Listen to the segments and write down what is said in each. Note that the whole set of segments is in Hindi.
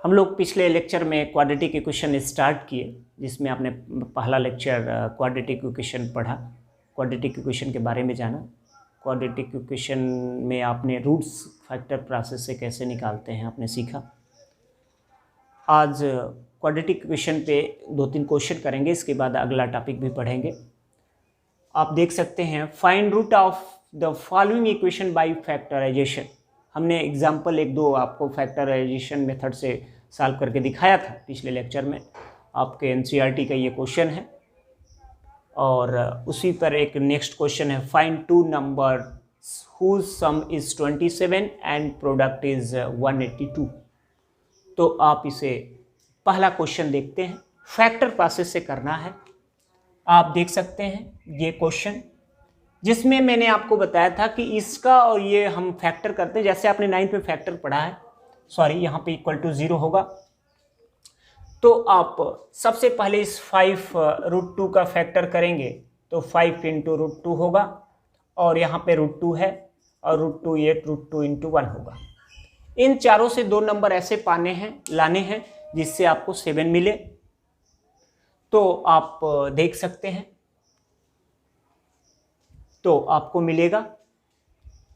हम लोग पिछले लेक्चर में क्वाड्रेटिक इक्वेशन स्टार्ट किए, जिसमें आपने पहला लेक्चर क्वाड्रेटिक इक्वेशन पढ़ा, क्वाड्रेटिक इक्वेशन के बारे में जाना। क्वाड्रेटिक इक्वेशन में आपने रूट्स फैक्टर प्रोसेस से कैसे निकालते हैं आपने सीखा। आज क्वाड्रेटिक इक्वेशन पे 2-3 क्वेश्चन करेंगे, इसके बाद अगला टॉपिक भी पढ़ेंगे। आप देख सकते हैं find root of the following equation by factorization. हमने एग्जाम्पल 1-2 आपको फैक्टराइजेशन मेथड से सॉल्व करके दिखाया था पिछले लेक्चर में। आपके एनसीईआरटी का ये क्वेश्चन है और उसी पर एक नेक्स्ट क्वेश्चन है find 2 number whose sum is 27 and product is 182। तो आप इसे पहला क्वेश्चन देखते हैं, फैक्टर प्रोसेस से करना है। आप देख सकते हैं ये क्वेश्चन, जिसमें मैंने आपको बताया था कि इसका और ये हम फैक्टर करते हैं जैसे आपने 9th में फैक्टर पढ़ा है। सॉरी, यहाँ पे इक्वल टू 0 होगा। तो आप सबसे पहले इस 5√2 का फैक्टर करेंगे तो 5 × √2 होगा, और यहाँ पे √2 है और √2 ये √2 × 1 होगा। इन चारों से 2 नंबर ऐसे लाने हैं जिससे आपको 7 मिले। तो आप देख सकते हैं, तो आपको मिलेगा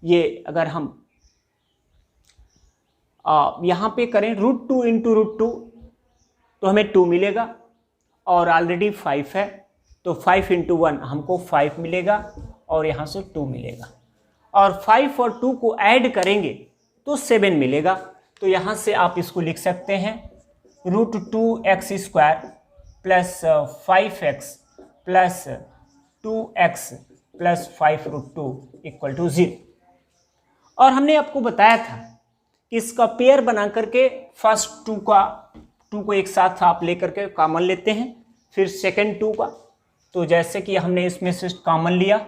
ये। अगर हम यहाँ पे करें √2 × √2 तो हमें 2 मिलेगा, और ऑलरेडी 5 है तो 5 × 1 हमको 5 मिलेगा और यहाँ से 2 मिलेगा, और 5 और 2 को ऐड करेंगे तो 7 मिलेगा। तो यहाँ से आप इसको लिख सकते हैं √2x² plus 5x plus 2x plus 5√2 equal to 0। और हमने आपको बताया था कि इसका पेयर बना करके फर्स्ट 2 को एक साथ आप लेकर के कॉमन लेते हैं, फिर सेकंड 2 का। तो जैसे कि हमने इसमें से कॉमन लिया,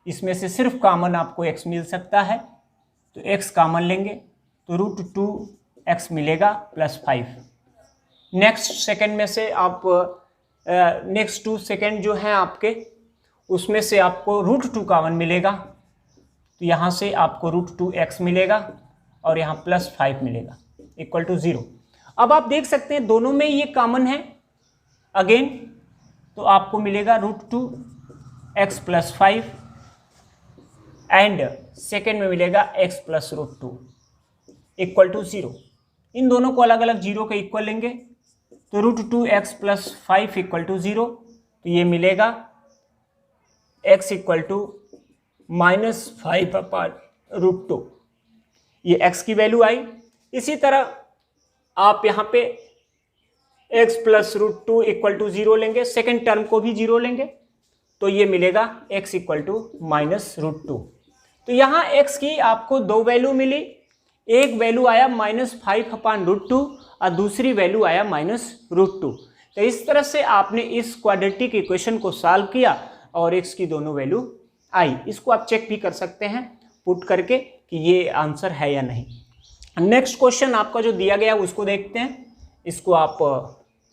इसमें से सिर्फ कॉमन आपको x मिल सकता है, तो x कॉमन लेंगे तो √2x मिलेगा प्लस 5। नेक्स्ट सेकंड में से आप नेक्स्ट 2 सेकंड जो हैं आपके, उसमें से आपको √2 कॉमन मिलेगा, तो यहाँ से आपको √2x मिलेगा और यहाँ प्लस 5 मिलेगा इक्वल टू 0। अब आप देख सकते हैं दोनों में ये कॉमन है अगेन, तो आपको मिलेगा √2x प्लस 5 एंड सेकेंड में मिलेगा x प्लस √2 इक्वल टू 0। इन दोनों को अलग अलग 0 के इक्वल लेंगे तो √2x प्लस 5 इक्वल टू 0, तो ये मिलेगा x इक्वल टू -5/√2। ये x की वैल्यू आई। इसी तरह आप यहाँ पे x प्लस √2 इक्वल टू 0 लेंगे, सेकेंड टर्म को भी 0 लेंगे, तो ये मिलेगा x इक्वल टू -√2। तो यहाँ x की आपको 2 वैल्यू मिली, एक वैल्यू आया -5/√2 और दूसरी वैल्यू आया -√2। तो इस तरह से आपने इस क्वाड्रेटिक इक्वेशन को सॉल्व किया और x की दोनों वैल्यू आई। इसको आप चेक भी कर सकते हैं पुट करके कि ये आंसर है या नहीं। नेक्स्ट क्वेश्चन आपका जो दिया गया उसको देखते हैं, इसको आप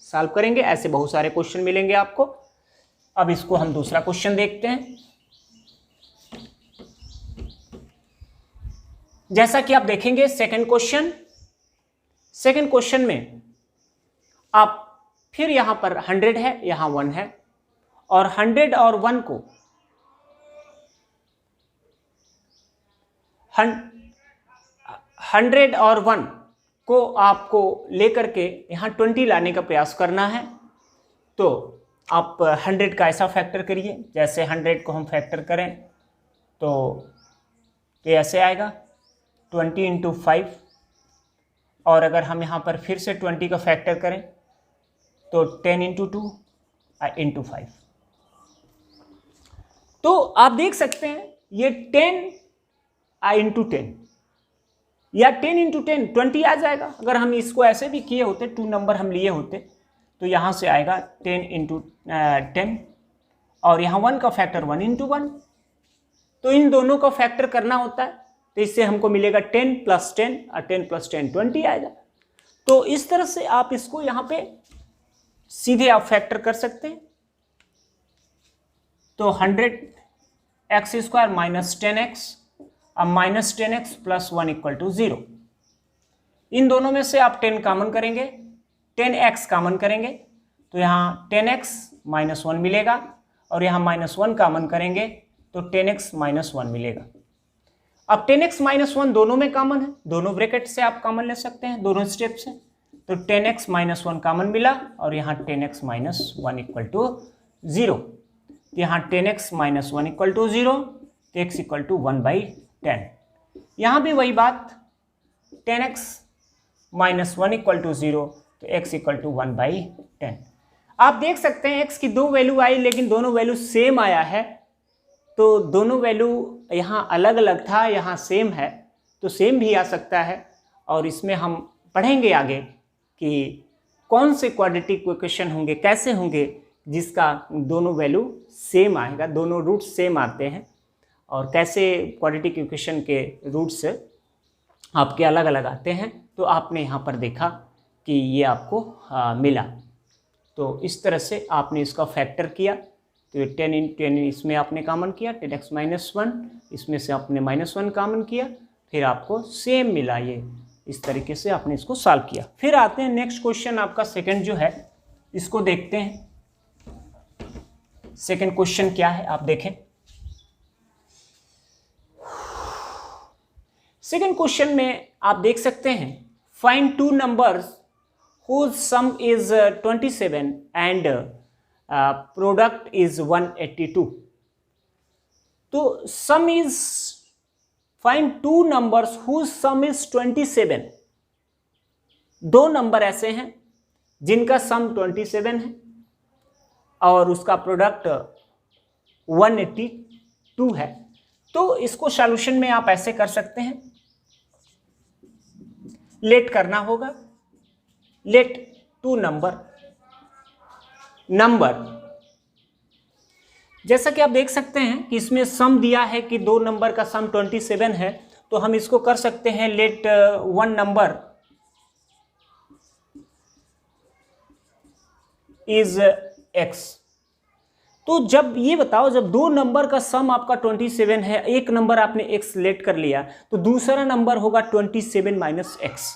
सॉल्व करेंगे। ऐसे बहुत सारे क्वेश्चन मिलेंगे आपको। अब इसको हम दूसरा क्वेश्चन देखते हैं। जैसा कि आप देखेंगे सेकंड क्वेश्चन में आप फिर यहां पर 100 है, यहां 1 है, और 100 और 1 को 100 और 1 को आपको लेकर के यहाँ 20 लाने का प्रयास करना है। तो आप 100 का ऐसा फैक्टर करिए, जैसे 100 को हम फैक्टर करें तो ये ऐसे आएगा 20 × 5, और अगर हम यहाँ पर फिर से 20 का फैक्टर करें तो 10 × 2 × 5। तो आप देख सकते हैं ये 10 × 10 या 10 × 10 20 आ जाएगा। अगर हम इसको ऐसे भी किए होते, 2 नंबर हम लिए होते, तो यहाँ से आएगा 10 × 10, और यहाँ 1 का फैक्टर 1 × 1। तो इन दोनों का फैक्टर करना होता है, तो इससे हमको मिलेगा 10 + 10 और 10 + 10 20 आएगा। तो इस तरह से आप इसको यहाँ पे सीधे आप फैक्टर कर सकते हैं। तो 100x² - 10x अब -10x + 1 = 0। इन दोनों में से आप 10 कॉमन करेंगे, 10x कॉमन करेंगे तो यहाँ 10x माइनस 1 मिलेगा, और यहाँ माइनस 1 कॉमन करेंगे तो 10x माइनस 1 मिलेगा। अब 10x माइनस 1 दोनों में कॉमन है, दोनों ब्रैकेट से आप कॉमन ले सकते हैं, दोनों स्टेप से। तो 10x माइनस 1 कॉमन मिला, और यहाँ 10x माइनस 1 इक्वल टू 0। यहाँ 10x माइनस 1 इक्वल टू 0, तो x इक्वल टू 1/10। यहाँ भी वही बात, 10x माइनस 1 इक्वल टू 0, तो x इक्वल टू 1/10। आप देख सकते हैं x की दो वैल्यू आई, लेकिन दोनों वैल्यू सेम आया है। तो दोनों वैल्यू यहाँ अलग अलग था, यहाँ सेम है, तो सेम भी आ सकता है। और इसमें हम पढ़ेंगे आगे कि कौन से क्वाड्रेटिक इक्वेशन होंगे, कैसे होंगे जिसका दोनों वैल्यू सेम आएगा, दोनों रूट सेम आते हैं, और कैसे क्वाड्रेटिक इक्वेशन के रूट्स आपके अलग अलग आते हैं। तो आपने यहाँ पर देखा कि ये आपको मिला। तो इस तरह से आपने इसका फैक्टर किया, तो ये 10 × 10 इसमें आपने कॉमन किया, 10x माइनस 1, इसमें से आपने माइनस 1 कॉमन किया, फिर आपको सेम मिला। ये इस तरीके से आपने इसको सॉल्व किया। फिर आते हैं नेक्स्ट क्वेश्चन, आपका सेकंड जो है इसको देखते हैं। सेकंड क्वेश्चन क्या है आप देखें। सेकंड क्वेश्चन में आप देख सकते हैं, find two numbers whose sum is 27 and product is 182. तो sum is, find two numbers whose sum is 27। दो नंबर ऐसे हैं जिनका सम 27 है और उसका प्रोडक्ट 182 है। तो इसको सॉल्यूशन में आप ऐसे कर सकते हैं, लेट करना होगा, लेट टू नंबर जैसा कि आप देख सकते हैं कि इसमें सम दिया है कि दो नंबर का सम 27 है, तो हम इसको कर सकते हैं late one number is x। तो जब ये बताओ, जब दो नंबर का सम आपका 27 है, एक नंबर आपने x लेट कर लिया, तो दूसरा नंबर होगा 27 माइनस x।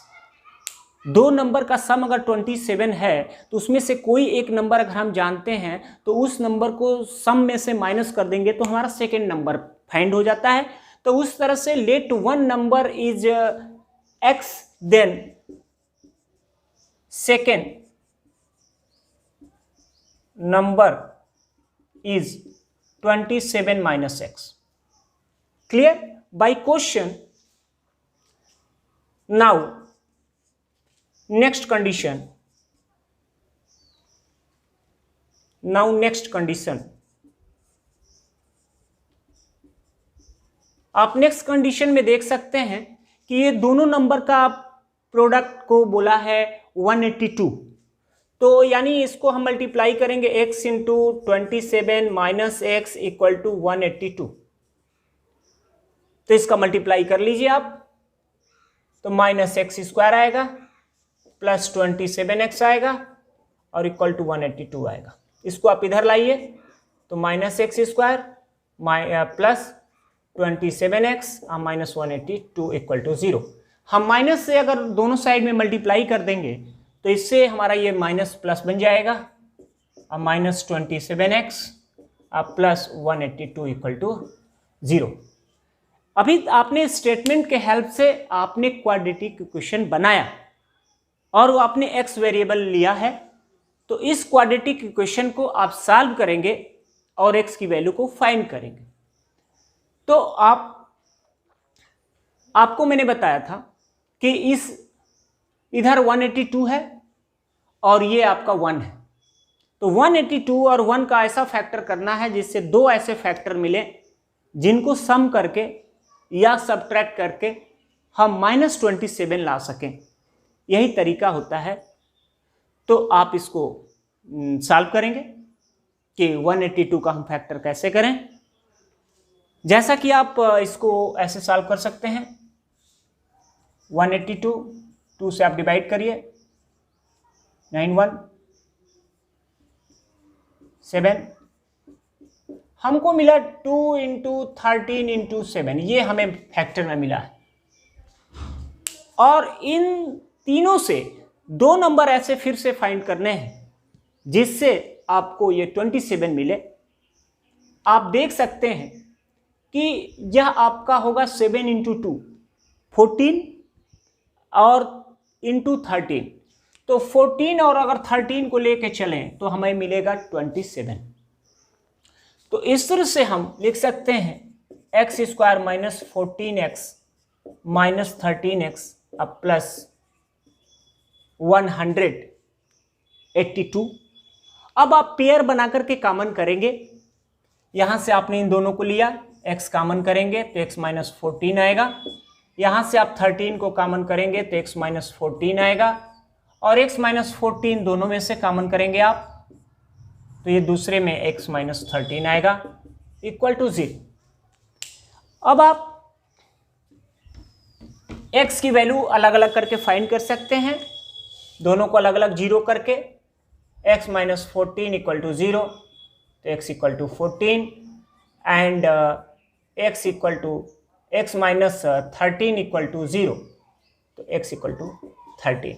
दो नंबर का सम अगर 27 है तो उसमें से कोई एक नंबर अगर हम जानते हैं तो उस नंबर को सम में से माइनस कर देंगे तो हमारा सेकेंड नंबर फाइंड हो जाता है। तो उस तरह से let one number is x, then second number is 27 minus x. Clear? By question. Now, next condition. आप नेक्स्ट कंडीशन में देख सकते हैं कि ये दोनों नंबर का प्रोडक्ट को बोला है 182। तो यानी इसको हम मल्टीप्लाई करेंगे x into 27 minus X equal to 182। तो इसका मल्टीप्लाई कर लीजिए आप, तो माइनस एक्स स्क्वायर आएगा प्लस 27x आएगा और इक्वल टू 182 आएगा। इसको आप इधर लाइए, तो minus X square plus 27x minus 182 equal to 0। हम माइनस से अगर दोनों साइड में मल्टीप्लाई कर देंगे तो इससे हमारा ये माइनस प्लस बन जाएगा, अब minus 27x plus 182 equal to 0। अभी आपने स्टेटमेंट के हेल्प से आपने क्वाड्रेटिक इक्वेशन बनाया और वो आपने x वेरिएबल लिया है। तो इस क्वाड्रेटिक इक्वेशन को आप सॉल्व करेंगे और x की वैल्यू को फाइंड करेंगे। तो आपको मैंने बताया था कि इस इधर 182 है और ये आपका 1 है, तो 182 और 1 का ऐसा फैक्टर करना है जिससे दो ऐसे फैक्टर मिले जिनको सम करके या सब्ट्रैक्ट करके हम माइनस 27 ला सकें। यही तरीका होता है। तो आप इसको सॉल्व करेंगे कि 182 का हम फैक्टर कैसे करें। जैसा कि आप इसको ऐसे सॉल्व कर सकते हैं, 182 2 से आप डिवाइड करिए, 9 1 7, हमको मिला 2 इंटू 13 इंटू 7, ये हमें फैक्टर में मिला है। और इन तीनों से 2 नंबर ऐसे फिर से फाइंड करने हैं जिससे आपको ये 27 मिले। आप देख सकते हैं कि यह आपका होगा 7 इंटू 2 14 और इंटू 13, तो 14 और अगर 13 को लेके चलें तो हमें मिलेगा 27। तो इस तरह से हम लिख सकते हैं x square minus 14x minus 13x अब प्लस 182। अब आप पेयर बना करके कॉमन करेंगे, यहां से आपने इन दोनों को लिया, x कॉमन करेंगे तो x माइनस 14 आएगा, यहां से आप 13 को कॉमन करेंगे तो x माइनस 14 आएगा, और x माइनस 14 दोनों में से कॉमन करेंगे आप तो ये दूसरे में x माइनस 13 आएगा इक्वल टू 0। अब आप x की वैल्यू अलग अलग करके फाइंड कर सकते हैं, दोनों को अलग अलग जीरो करके। x माइनस 14 इक्वल टू 0 तो x equal to 14 and x equal to x minus 13 equal to 0 तो x इक्वल टू 13।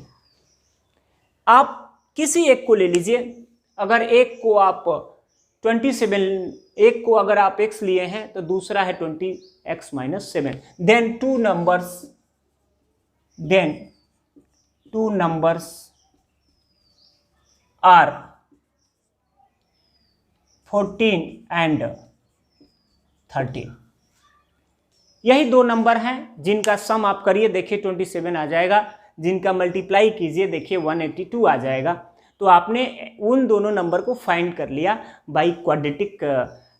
आप किसी एक को ले लीजिए, अगर एक को आप 27, एक को अगर आप x लिए हैं तो दूसरा है 20x minus 7, then two numbers are 14 and 13। यही दो नंबर हैं जिनका सम आप करिए, देखिए 27 आ जाएगा, जिनका मल्टीप्लाई कीजिए देखिए 182 आ जाएगा। तो आपने उन दोनों नंबर को फाइंड कर लिया बाय क्वाड्रेटिक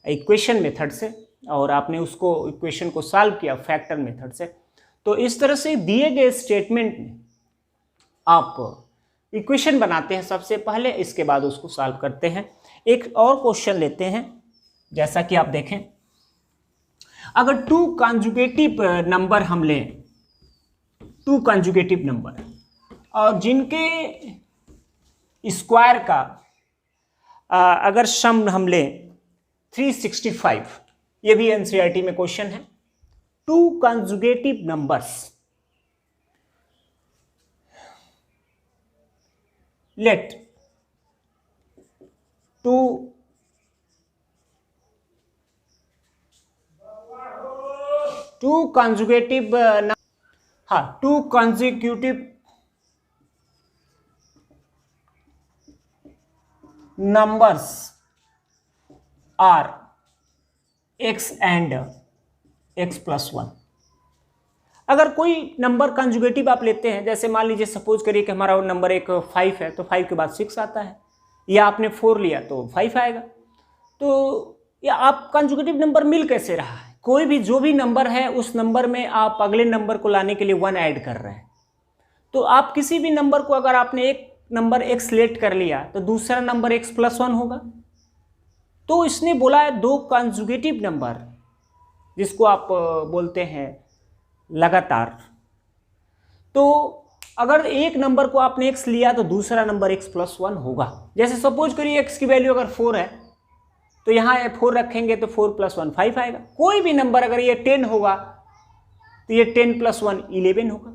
इक्वेशन मेथड से, और आपने उसको इक्वेशन को सॉल्व किया फैक्टर मेथड से। तो इस तरह से दिए गए स्टेटमेंट में आप इक्वेशन बनाते हैं सबसे पहले, इसके बाद उसको सॉल्व करते हैं। एक और क्वेश्चन लेते हैं, जैसा कि आप देखें, अगर 2 कॉन्जुगेटिव नंबर हम लें, 2 कॉन्जुगेटिव नंबर और जिनके स्क्वायर का अगर सम हम लें 365, ये भी एनसीईआरटी में क्वेश्चन है। 2 conjugative numbers, let 2 consecutive two consecutive numbers are x and x plus 1। अगर कोई नंबर कंजुगेटिव आप लेते हैं, जैसे मान लीजिए सपोज करिए कि हमारा नंबर एक 5 है तो 5 के बाद 6 आता है, या आपने 4 लिया तो 5 आएगा। तो या आप कंजुगेटिव नंबर मिल कैसे रहा है, कोई भी जो भी नंबर है उस नंबर में आप अगले नंबर को लाने के लिए 1 ऐड कर रहे हैं। तो आप किसी भी नंबर को अगर आपने एक नंबर x सिलेक्ट कर लिया तो दूसरा नंबर x प्लस 1 होगा। तो इसने बोला है 2 कंजुगेटिव नंबर, जिसको आप बोलते हैं लगातार। तो अगर एक नंबर को आपने x लिया तो दूसरा नंबर x प्लस 1 होगा। जैसे सपोज करिए x की वैल्यू अगर 4 है तो यहाँ 4 रखेंगे तो 4 प्लस 1 5 आएगा। कोई भी नंबर अगर ये 10 होगा तो ये 10 प्लस 1 11 होगा।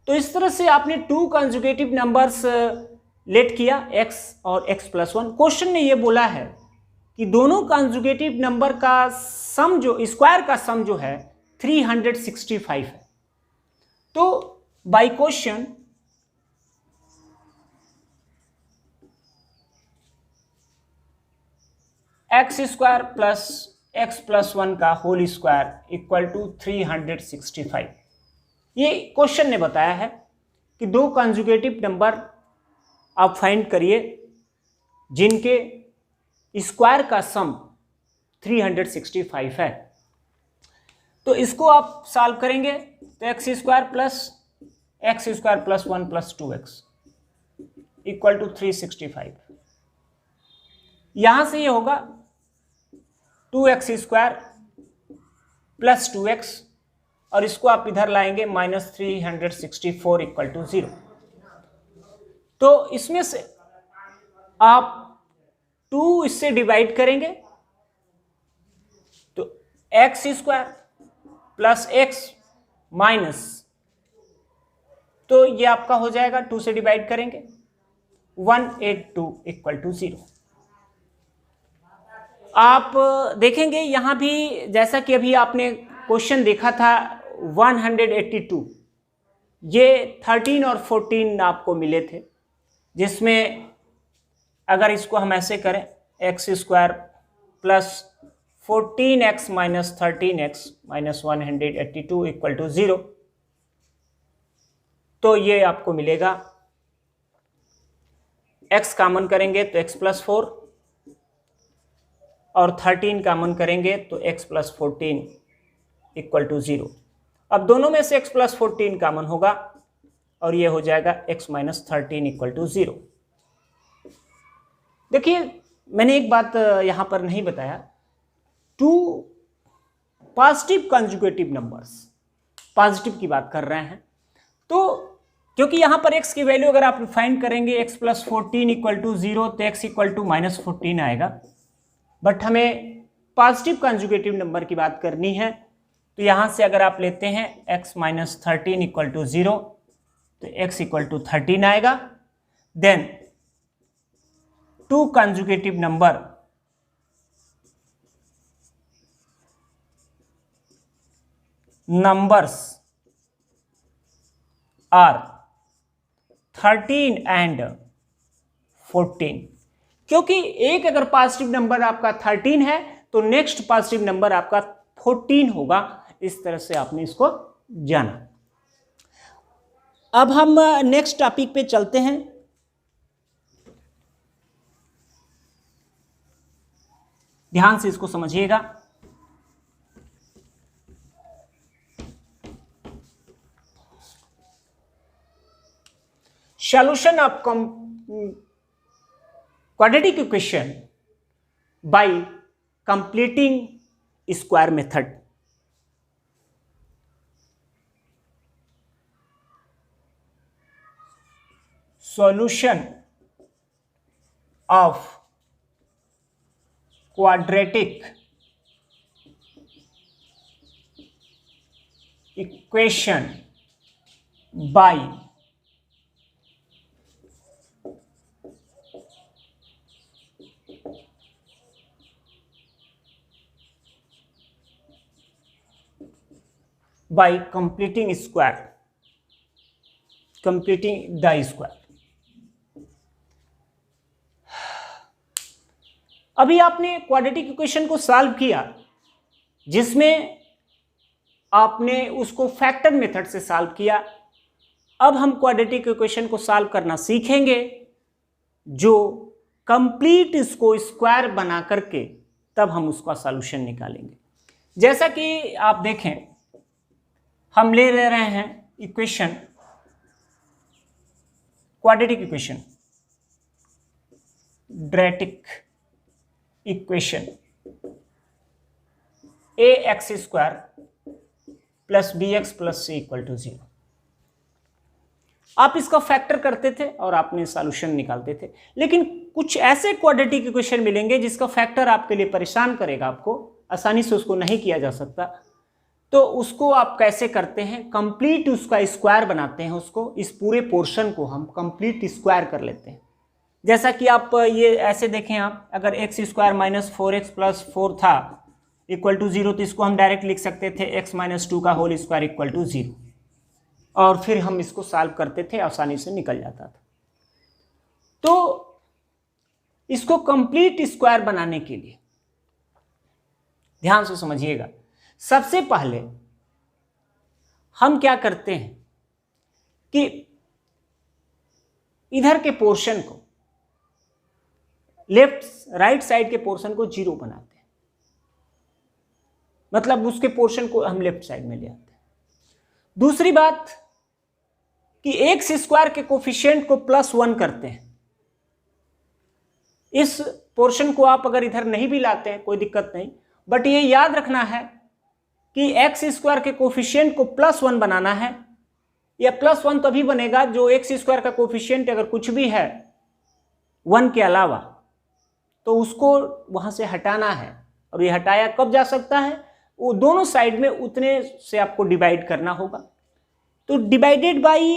तो इस तरह से आपने 2 कंजुगेटिव नंबर्स लेट किया, x और x प्लस 1। क्वेश्चन ने ये बोला है कि दोनों कंजुगेटिव नंबर का सम, जो स्क्वायर का सम जो है 365 है। तो by question x square plus x plus 1 का होल स्क्वायर इक्वल टू 365। ये क्वेश्चन ने बताया है कि 2 कंजुगेटिव नंबर आप फाइंड करिए जिनके स्क्वायर का सम 365 है। तो इसको आप सॉल्व करेंगे तो X square plus 1 plus 2x equal to 365। यहां से ये होगा 2x स्क्वायर प्लस 2x, और इसको आप इधर लाएंगे माइनस 364 इक्वल टू 0। तो इसमें से आप 2 इससे डिवाइड करेंगे तो X square plus x minus, तो ये आपका हो जाएगा 2 से डिवाइड करेंगे 182 इक्वल टू 0। आप देखेंगे यहां भी जैसा कि अभी आपने क्वेश्चन देखा था 182, ये 13 और 14 आपको मिले थे, जिसमें अगर इसको हम ऐसे करें X square plus 14x minus 13x minus 182 equal to 0, तो ये आपको मिलेगा, x कॉमन करेंगे तो x प्लस 4 और 13 कॉमन करेंगे तो x प्लस 14 इक्वल टू 0। अब दोनों में से x प्लस 14 कॉमन होगा और ये हो जाएगा x माइनस 13 इक्वल टू 0। देखिए मैंने एक बात यहां पर नहीं बताया, two positive conjugative numbers, positive की बात कर रहे हैं, तो क्योंकि यहां पर x की वैल्यू अगर आप फाइंड करेंगे x प्लस 14 इक्वल टू 0 तो x इक्वल टू माइनस 14 आएगा, बट हमें पॉजिटिव कंजुगेटिव नंबर की बात करनी है, तो यहां से अगर आप लेते हैं x माइनस 13 इक्वल टू 0 तो x इक्वल टू 13 आएगा। Then two conjugative number numbers are 13 and 14, क्योंकि एक अगर पॉजिटिव नंबर आपका 13 है तो नेक्स्ट पॉजिटिव नंबर आपका 14 होगा। इस तरह से आपने इसको जाना। अब हम नेक्स्ट टॉपिक पे चलते हैं। ध्यान से इसको समझिएगा। Solution of quadratic equation by completing square method। Solution of quadratic equation by completing the square। अभी आपने क्वाड्रेटिक इक्वेशन को सॉल्व किया, जिसमें आपने उसको फैक्टर मेथड से सॉल्व किया। अब हम क्वाड्रेटिक इक्वेशन को सॉल्व करना सीखेंगे, जो कंप्लीट इसको स्क्वायर बना करके तब हम उसका सॉल्यूशन निकालेंगे। जैसा कि आप देखें, हम ले रहे हैं इक्वेशन, क्वाड्रेटिक इक्वेशन, ड्रेटिक equation ax square plus bx plus c equal to 0। आप इसका फैक्टर करते थे और आपने सॉल्यूशन निकालते थे, लेकिन कुछ ऐसे क्वाड्रेटिक इक्वेशन मिलेंगे जिसका फैक्टर आपके लिए परेशान करेगा, आपको आसानी से उसको नहीं किया जा सकता। तो उसको आप कैसे करते हैं, कंप्लीट उसका स्क्वायर बनाते हैं, उसको इस पूरे पोर्शन को हम कंप्लीट स्क्वायर कर लेते हैं। जैसा कि आप ये ऐसे देखें, आप अगर x square minus 4x plus 4 था इक्वल टू 0, तो इसको हम डायरेक्ट लिख सकते थे x माइनस 2 का होल स्क्वायर इक्वल टू 0, और फिर हम इसको सॉल्व करते थे, आसानी से निकल जाता था। तो इसको कंप्लीट स्क्वायर बनाने के लिए ध्यान से समझिएगा, सबसे पहले हम क्या करते हैं कि इधर के पोर्शन को, लेफ्ट राइट साइड के पोर्शन को 0 बनाते हैं, मतलब उसके पोर्शन को हम लेफ्ट साइड में ले आते हैं। दूसरी बात कि एक्स स्क्वायर के कोफिशिएंट को +1 करते हैं। इस पोर्शन को आप अगर इधर नहीं भी लाते हैं कोई दिक्कत नहीं, बट ये याद रखना है कि एक्स स्क्वायर के कोफिशिएंट को +1 बनाना है। या +1 तभी बनेगा जो एक्स स्क्वायर का कोफिशिएंट अगर कुछ भी है 1 के अलावा, तो उसको वहां से हटाना है। और ये हटाया कब जा सकता है, वो दोनों साइड में उतने से आपको डिवाइड करना होगा। तो divided by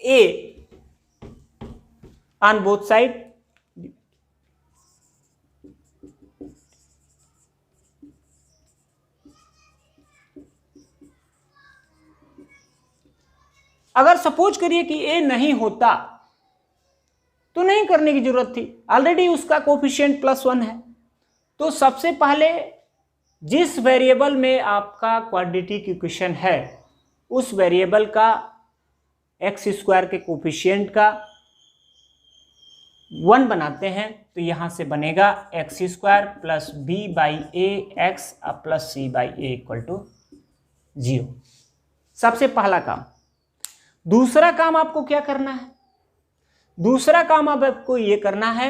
A on both side, अगर सपोज करिए कि ए नहीं होता तो नहीं करने की जरूरत थी, ऑलरेडी उसका कोफिशिएंट +1 है। तो सबसे पहले जिस वेरिएबल में आपका क्वाड्रेटिक इक्वेशन है उस वेरिएबल का x² के कोफिशिएंट का 1 बनाते हैं, तो यहां से बनेगा x² + b/a(x) + c/a = 0। सबसे पहला काम। दूसरा काम आपको क्या करना है? दूसरा काम अब आपको ये करना है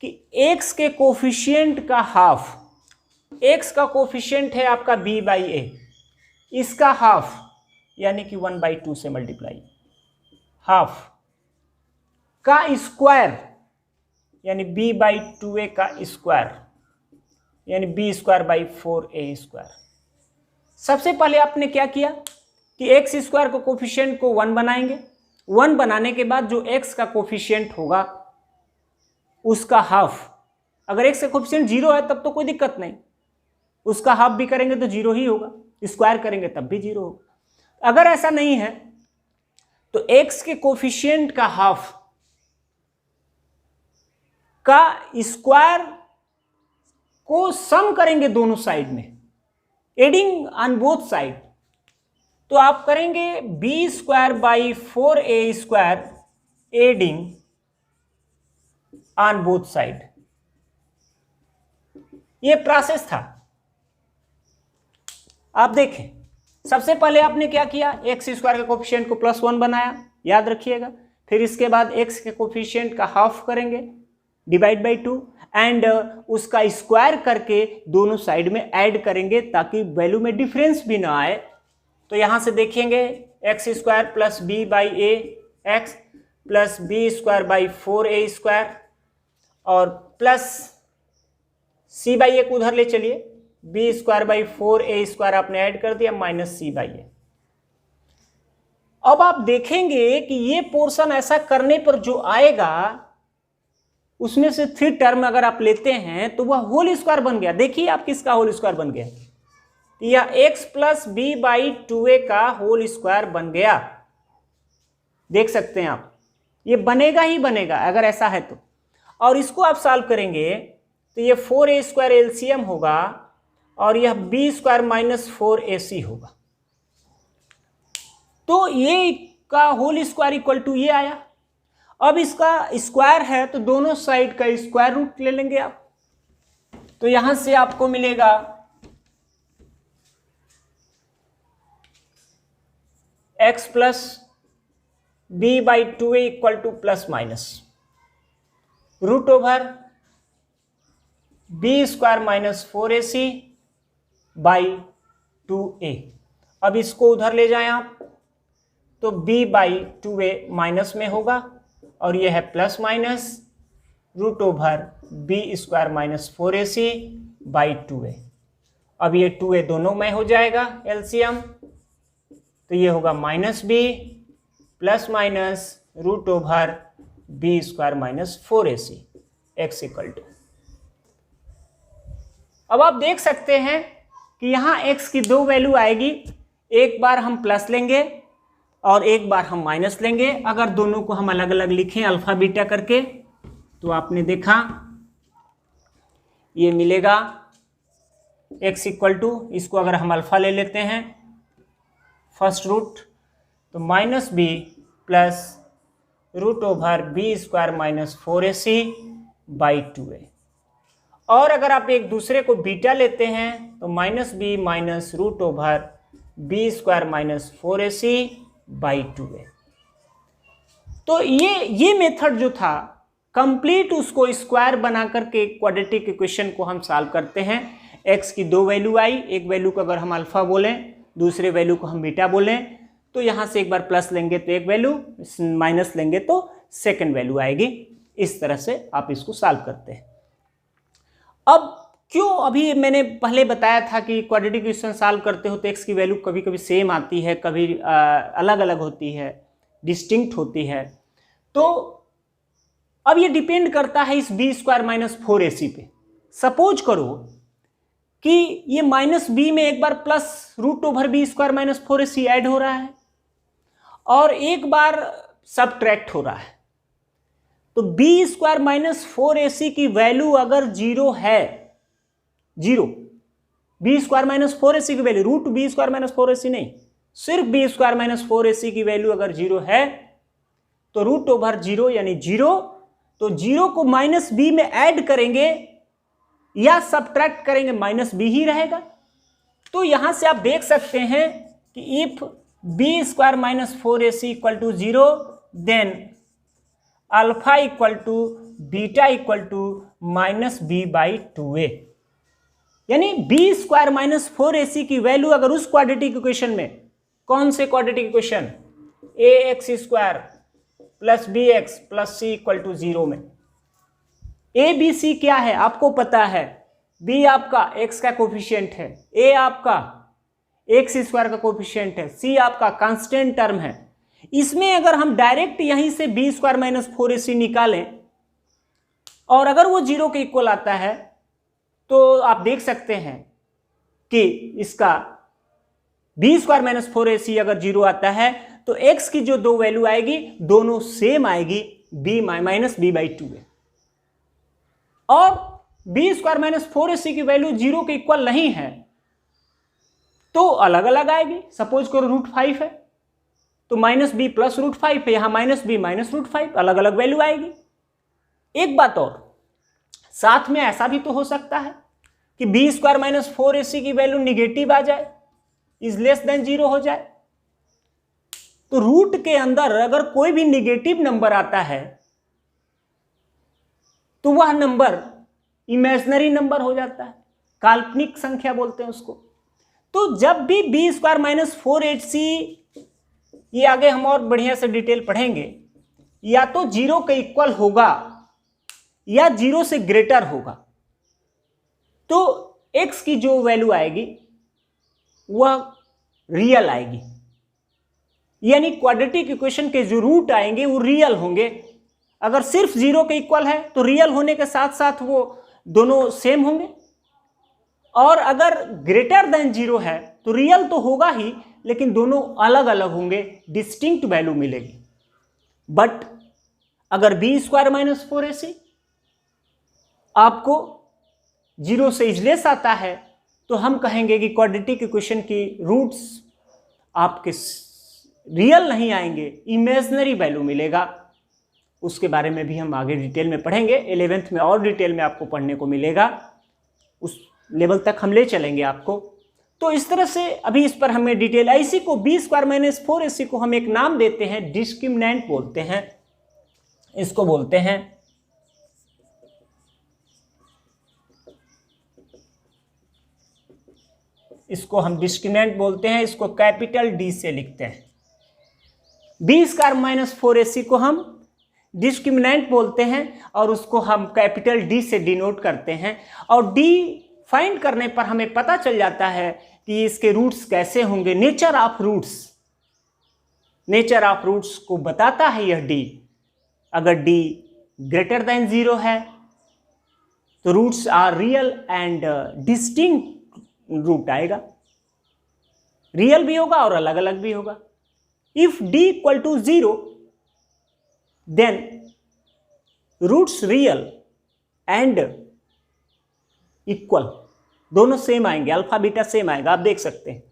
कि x के कोफिशिएंट का हाफ, x का कोफिशिएंट है आपका b/a, इसका हाफ यानी कि 1/2 से मल्टीप्लाई, हाफ का स्क्वायर यानी b/2a का स्क्वायर यानी b²/4a²। सबसे पहले आपने क्या किया कि x² को कोफिशिएंट को 1 बनाएंगे। 1 बनाने के बाद जो x का कोफिशिएंट होगा उसका हाफ, अगर x का कोफिशिएंट 0 है तब तो कोई दिक्कत नहीं, उसका हाफ भी करेंगे तो 0 ही होगा, स्क्वायर करेंगे तब भी 0 होगा। अगर ऐसा नहीं है तो x के कोफिशिएंट का हाफ का स्क्वायर को सम करेंगे दोनों साइड में, एडिंग ऑन बोथ साइड, तो आप करेंगे b²/4a² adding on both side. ये प्रोसेस था। आप देखें, सबसे पहले आपने क्या किया, x² के कोफिशिएंट को +1 बनाया, याद रखिएगा। फिर इसके बाद x के कोफिशिएंट का हाफ करेंगे /2 एंड उसका स्क्वायर करके दोनों साइड में ऐड करेंगे ताकि वैल्यू में डिफरेंस भी ना आए। तो यहां से देखेंगे x² + b/a(x) + b²/4a² और प्लस c/a को उधर ले चलिए, b²/4a² आपने ऐड कर दिया माइनस c/a। अब आप देखेंगे कि ये पोर्शन ऐसा करने पर जो आएगा उसमें से 3 टर्म अगर आप लेते हैं तो वह होल स्क्वायर बन गया। देखिए आप किसका होल स्क्वायर बन गया, यह x + b/2a का होल स्क्वायर बन गया। देख सकते हैं आप, ये बनेगा ही बनेगा अगर ऐसा है तो। और इसको आप सॉल्व करेंगे तो ये 4a² एलसीएम होगा और यह b² - 4ac होगा। तो ये का होल स्क्वायर इक्वल टू ये आया। अब इसका स्क्वायर है तो दोनों साइड का स्क्वायर रूट ले लेंगे आप, तो यहां से आपको मिलेगा x + b/2a = ±√b² - 4ac/2a। अब इसको उधर ले जाएं आप तो b/2a माइनस में होगा और यह है ±√b² - 4ac/2a। अब ये 2a दोनों में हो जाएगा एलसीएम, तो ये होगा -b ±√b² - 4ac x = अब आप देख सकते हैं कि यहां x की 2 वैल्यू आएगी, एक बार हम प्लस लेंगे और एक बार हम माइनस लेंगे। अगर दोनों को हम अलग अलग लिखें अल्फा बीटा करके तो आपने देखा ये मिलेगा x = इसको अगर हम अल्फा ले लेते हैं फर्स्ट रूट तो -b +√b² - 4ac/2a। और अगर आप एक दूसरे को बीटा लेते हैं तो -b -√b² - 4ac/2a। तो ये मेथड जो था कंप्लीट, उसको स्क्वायर बना करके क्वाड्रेटिक इक्वेशन को हम सॉल्व करते हैं। x की 2 वैल्यू आई, एक वैल्यू को अगर हम अल्फा बोलें, दूसरे वैल्यू को हम बीटा बोलें, तो यहां से एक बार प्लस लेंगे तो एक वैल्यू, माइनस लेंगे तो सेकंड वैल्यू आएगी। इस तरह से आप इसको सॉल्व करते हैं। अब क्यों? अभी मैंने पहले बताया था कि क्वाड्रेटिक इक्वेशन सॉल्व करते हो तो एक्स की वैल्यू कभी कभी सेम आती है, कभी अलग अलग होती है, डिस्टिंक्ट होती है। तो अब ये डिपेंड करता है इस बी स्क्वायर माइनस 4ac पे। सपोज करो कि ये माइनस बी में एक बार plus root over B square minus 4ac add हो रहा है और एक बार सबट्रैक्ट हो रहा है। तो बी स्क्वायर माइनस 4ac की वैल्यू अगर जीरो है, zero, B square minus 4ac की value, root B square minus 4ac नहीं, सिर्फ बी स्क्वायर माइनस 4ac की वैल्यू अगर जीरो है तो रूट ओवर जीरो यानी जीरो, तो जीरो को माइनस बी में ऐड करेंगे या सबट्रैक्ट करेंगे माइनस बी ही रहेगा। तो यहां से आप देख सकते हैं कि if B square minus 4ac equal to zero then alpha equal to beta equal to minus B by 2a। यानी बी स्क्वायर माइनस 4ac की वैल्यू अगर उस क्वाड्रेटिक इक्वेशन में, कौन से quadratic equation, ax square plus B X plus C equal to zero में, ए बी सी क्या है आपको पता है, बी आपका एक्स का कोफिशिएंट है, ए आपका एक्स स्क्वायर का कोफिशिएंट है, सी आपका कांस्टेंट टर्म है। इसमें अगर हम डायरेक्ट यहीं से बी स्क्वायर माइनस 4ac निकालें और अगर वो जीरो के इक्वल आता है तो आप देख सकते हैं कि इसका बी स्क्वायर माइनस 4ac अगर जीरो आता है तो x की जो दो वैल्यू आएगी दोनों सेम आएगी, b minus B by 2a। और बी स्क्वायर माइनस 4ac की वैल्यू जीरो के इक्वल नहीं है तो अलग अलग आएगी। सपोज करो रूट 5 है तो माइनस बी प्लस रूट 5 है, यहां माइनस बी माइनस रूट 5, अलग अलग वैल्यू आएगी। एक बात और, साथ में ऐसा भी तो हो सकता है कि बी स्क्वायर माइनस 4ac की वैल्यू निगेटिव आ जाए, इज लेस देन जीरो हो जाए। तो रूट के अंदर अगर कोई भी निगेटिव नंबर आता है तो वह नंबर इमेजिनरी नंबर हो जाता है, काल्पनिक संख्या बोलते हैं उसको। तो जब भी बी स्क्वायर माइनस 4ac, ये आगे हम और बढ़िया से डिटेल पढ़ेंगे, या तो जीरो के इक्वल होगा या जीरो से ग्रेटर होगा, तो x की जो वैल्यू आएगी वह रियल आएगी। यानी क्वाड्रेटिक इक्वेशन के जो रूट आएंगे वो रियल होंगे। अगर सिर्फ जीरो के इक्वल है तो रियल होने के साथ साथ वो दोनों सेम होंगे, और अगर ग्रेटर देन जीरो है तो रियल तो होगा ही लेकिन दोनों अलग अलग होंगे, डिस्टिंक्ट वैल्यू मिलेगी। बट अगर बी स्क्वायर माइनस 4ac आपको जीरो से इजलेस आता है तो हम कहेंगे कि क्वाड्रेटिक इक्वेशन की रूट्स आपके रियल नहीं आएंगे, इमेजिनरी वैल्यू मिलेगा। उसके बारे में भी हम आगे डिटेल में पढ़ेंगे, 11th में और डिटेल में आपको पढ़ने को मिलेगा, उस लेवल तक हम ले चलेंगे आपको। तो इस तरह से अभी इस पर हमें डिटेल, इसी को बी स्क्वायर माइनस 4ac को हम एक नाम देते हैं, डिस्क्रिमिनेंट बोलते हैं, इसको बोलते हैं इसको हम डिस्क्रिमिनेंट बोलते हैं, इसको कैपिटल डी से लिखते हैं। बी स्क्वायर माइनस 4ac को हम डिस्क्रिमिनेंट बोलते हैं और उसको हम कैपिटल डी से डिनोट करते हैं। और डी फाइंड करने पर हमें पता चल जाता है कि इसके रूट्स कैसे होंगे। नेचर ऑफ रूट्स को बताता है यह डी। अगर डी ग्रेटर देन जीरो है तो roots are real and distinct root आएगा, रियल भी होगा और अलग अलग भी होगा। If D equal to zero then roots real and equal, दोनों सेम आएंगे, अल्फा बीटा सेम आएगा, आप देख सकते हैं।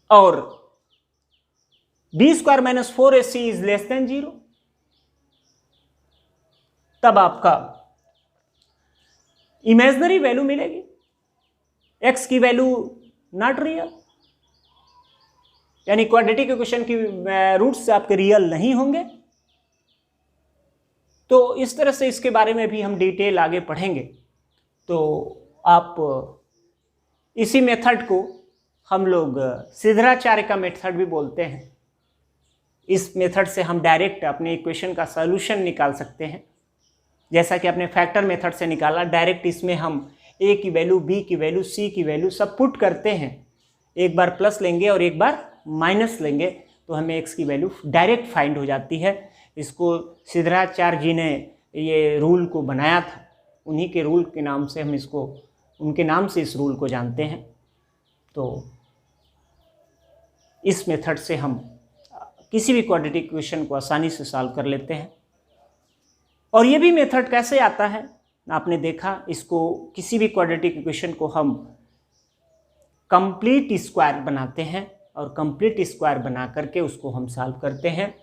और B square minus 4ac is less than zero, तब आपका इमेजिनरी वैल्यू मिलेगी, x की वैल्यू नॉट रियल, यानी क्वाड्रेटिक इक्वेशन की रूट्स आपके रियल नहीं होंगे। तो इस तरह से इसके बारे में भी हम डिटेल आगे पढ़ेंगे। तो आप इसी मेथड को हम लोग सिद्धराचार्य का मेथड भी बोलते हैं। इस मेथड से हम डायरेक्ट अपने इक्वेशन का सॉल्यूशन निकाल सकते हैं, जैसा कि अपने फैक्टर मेथड से निकाला। डायरेक्ट इसमें हम ए की वैल्यू, बी की वैल्यू, सी की वैल्यू सब पुट करते हैं, एक बार प्लस लेंगे और एक बार माइनस लेंगे तो हमें एक्स की वैल्यू डायरेक्ट फाइंड हो जाती है। इसको सिद्धराचार्य जी ने ये रूल को बनाया था, उन्हीं के रूल के नाम से हम इसको, उनके नाम से इस रूल को जानते हैं। तो इस मेथड से हम किसी भी क्वाड्रेटिक इक्वेशन को आसानी से सॉल्व कर लेते हैं। और ये भी मेथड कैसे आता है, आपने देखा, इसको किसी भी क्वाड्रेटिक इक्वेशन को हम कंप्लीट स्क्वायर बनाते हैं और कंप्लीट स्क्वायर बना करके उसको हम सॉल्व करते हैं।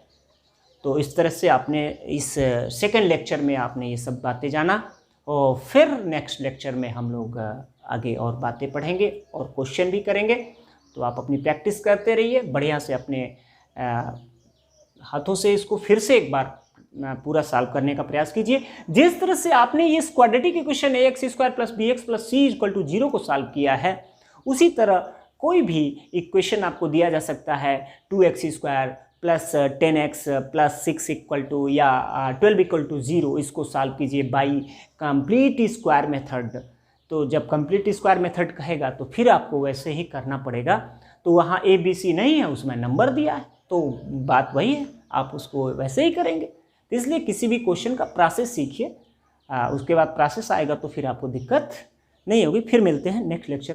तो इस तरह से आपने इस सेकंड लेक्चर में आपने ये सब बातें जाना, और फिर नेक्स्ट लेक्चर में हम लोग आगे और बातें पढ़ेंगे और क्वेश्चन भी करेंगे। तो आप अपनी प्रैक्टिस करते रहिए, बढ़िया से अपने हाथों से इसको फिर से एक बार पूरा सॉल्व करने का प्रयास कीजिए। जिस तरह से आपने ये quadratic equation ax² + bx + c = 0 को सॉल्व किया है, उसी तरह कोई भी इक्वेशन आपको दिया जा सकता है 2x² + 10x + 6 या 12 = 0, इसको सॉल्व कीजिए बाई कंप्लीट स्क्वायर मेथड। तो जब कंप्लीट स्क्वायर मेथड कहेगा तो फिर आपको वैसे ही करना पड़ेगा। तो वहाँ ABC नहीं है, उसमें नंबर दिया है, तो बात वही है, आप उसको वैसे ही करेंगे। तो इसलिए किसी भी क्वेश्चन का प्रोसेस सीखिए, उसके बाद प्रोसेस आएगा तो फिर आपको दिक्कत नहीं होगी। फिर मिलते हैं नेक्स्ट लेक्चर।